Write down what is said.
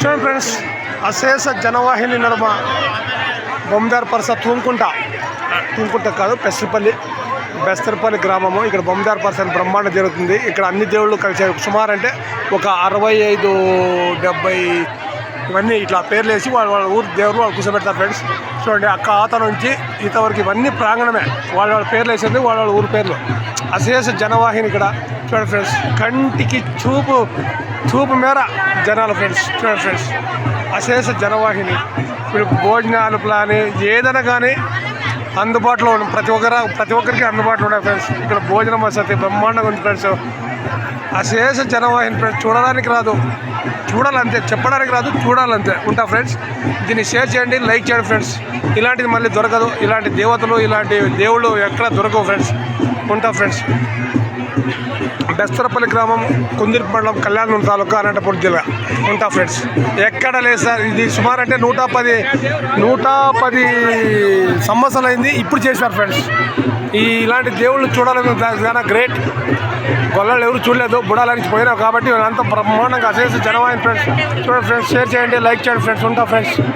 చూడండి ఫ్రెండ్స్, అశేష జనవాహిని నడుమ బొమ్మదార్ పరస తూంకుంట కాదు, బెస్తరపల్లి గ్రామము. ఇక్కడ బొమ్మదార్ పరస బ్రహ్మాండం జరుగుతుంది. ఇక్కడ అన్ని దేవుళ్ళు కలిసి సుమారు అంటే ఒక 65-70 ఇవన్నీ ఇట్లా పేర్లు వేసి వాళ్ళ ఊరు దేవుళ్ళు వాళ్ళు కూర్చోబెడతారు ఫ్రెండ్స్. చూడండి, ఆత నుంచి ఈత వరకు ఇవన్నీ ప్రాంగణమే. వాళ్ళ పేర్లు వేసేది వాళ్ళ ఊరు పేర్లు. అశేష జనవాహిని ఇక్కడ చూడండి ఫ్రెండ్స్, కంటికి చూపు మేర జనాలు ఫ్రెండ్స్. చూడండి ఫ్రెండ్స్, అశేష జనవాహిని. ఇప్పుడు భోజనాలు ప్లాన్ ఏదైనా కానీ అందుబాటులో ఉన్న ప్రతి ఒక్కరికి అందుబాటులో ఉన్నాయి ఫ్రెండ్స్. ఇక్కడ భోజనం వసతి బ్రహ్మాండంగా ఉంది ఫ్రెండ్స్. అశేష జనవాహిని ఫ్రెండ్స్, చూడడానికి రాదు, చూడాలంతే, చెప్పడానికి రాదు, చూడాలంతే ఉంటా ఫ్రెండ్స్. దీన్ని షేర్ చేయండి, లైక్ చేయండి ఫ్రెండ్స్. ఇలాంటిది మళ్ళీ దొరకదు, ఇలాంటి దేవతలు ఇలాంటి దేవుళ్ళు ఎక్కడ దొరకవు ఫ్రెండ్స్. ఉంటా ఫ్రెండ్స్. బెస్తరపల్లి గ్రామం, కుందిర్పు మండలం, కళ్యాణం తాలూకా, అనంతపురం జిల్లా. ఉంటా ఫ్రెండ్స్. ఎక్కడ లేదు సార్. ఇది సుమారు అంటే 110 సంవత్సరాలు అయింది, ఇప్పుడు చేశారు ఫ్రెండ్స్. ఇలాంటి దేవుళ్ళు చూడాలని చాలా గ్రేట్. గొల్లలు ఎవరు చూడలేదు, బుడాలని పోయినావు కాబట్టి అంత బ్రహ్మాండంగా అశేష జనవాహిని ఫ్రెండ్స్. చూడండి ఫ్రెండ్స్, షేర్ చేయండి, లైక్ చేయండి ఫ్రెండ్స్. ఉంటా ఫ్రెండ్స్.